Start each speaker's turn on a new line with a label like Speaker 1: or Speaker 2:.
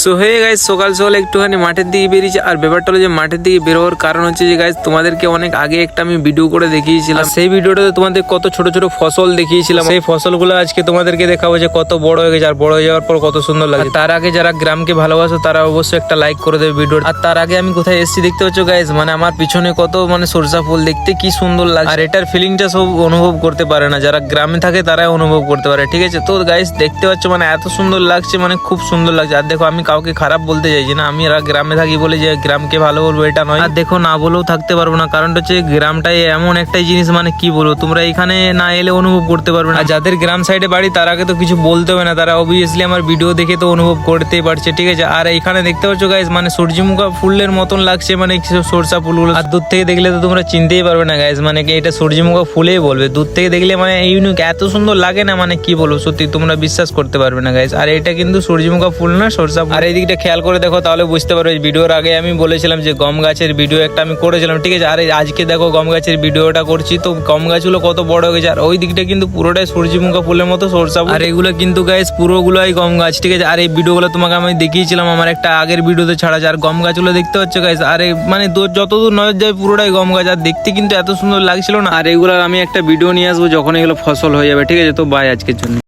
Speaker 1: So hey guys, সকাল সকাল একটুখানি মাঠের দিকে বেরিয়েছে। আর ব্যাপারটা হলো যে মাঠের দিকে বেরোবার কারণ হচ্ছে যে গাইস, তোমাদেরকে অনেক আগে একটা আমি ভিডিও করে দেখিয়েছিলাম। সেই ভিডিওটাতে তোমাদের কত ছোট ছোট ফসল দেখিয়েছিলাম। সেই ফসলগুলো আজকে তোমাদেরকে দেখাবো যে কত বড় হয়ে গেছে, আর বড় হয়ে যাওয়ার পর কত সুন্দর লাগে। তার আগে যারা গ্রামকে ভালোবাসো তারা অবশ্যই একটা লাইক করে দেবে ভিডিও। আর তার আগে আমি কোথায় এসেছি দেখতে পাচ্ছ গাইস, মানে আমার পিছনে কত মানে সরষা ফুল, দেখতে কি সুন্দর লাগে। আর এটার ফিলিংটা সব অনুভব করতে পারে না, যারা গ্রামে থাকে তারাই অনুভব করতে পারে। ঠিক আছে, তো গাইস দেখতে পাচ্ছ মানে এত সুন্দর লাগছে, মানে খুব সুন্দর লাগছে। আর দেখো, আমি কাউকে খারাপ বলতে চাইছি না, আমি গ্রামে থাকি বলে যে গ্রামকে ভালো বলবো এটা নয়। আর দেখো, না বলেও থাকতে পারবো না, কারণটা হচ্ছে গ্রামটাই এমন একটাই জিনিস, মানে কি বলবো, তোমরা এখানে না এলে অনুভব করতে পারবে না। আর যাদের গ্রাম সাইডে বাড়ি তারাকে তো কিছু বলতে হবে না, তারা অবভিয়াসলি আমার ভিডিও দেখে তো অনুভব করতেই পারছে। ঠিক আছে, আর এখানে দেখতে পাচ্ছ গাইস, মানে সূর্যমুখী ফুলের মতন লাগছে, মানে সরষা ফুলগুলো। আর দূর থেকে দেখলে তো তোমরা চিনতেই পারবে না গাইস, মানে কি এটা সূর্যমুখী ফুলেই বলবে। দূর থেকে দেখলে মানে ইউনিক এত সুন্দর লাগে না, মানে কি বলবো, সত্যি তোমরা বিশ্বাস করতে পারবে না গাইস। আর এটা কিন্তু সূর্যমুখী ফুল না, সরষা ফুল। আর এই দিকটা খেয়াল করে দেখো, তাহলে বুঝতে পারবে। ভিডিওর আগে আমি বলেছিলাম যে গম গাছের ভিডিও একটা আমি করেছিলাম, ঠিক আছে। আর আজকে দেখো গম গাছের ভিডিওটা করছি, তো গম গাছগুলো কত বড় হয়ে গেছে। আর ওই দিকটা কিন্তু পুরোটাই সূর্যমুখী ফুলের মতো সরষা ফুল। আর এগুলো কিন্তু গাইস পুরোগুলোই গম গাছ, ঠিক আছে। আর এই ভিডিওগুলো তোমাকে আমি দেখিয়েছিলাম আমার একটা আগের ভিডিওতে ছাড়া যায়। আর গম গাছগুলো দেখতে পাচ্ছ গাইস, আর মানে যতদূর নজর যায় পুরোটাই গম গাছ। আর দেখতে কিন্তু এত সুন্দর লাগছিল না। আর এগুলোর আমি একটা ভিডিও নিয়ে আসবো যখন এগুলো ফসল হয়ে যাবে, ঠিক আছে। তো বাই আজকের জন্য।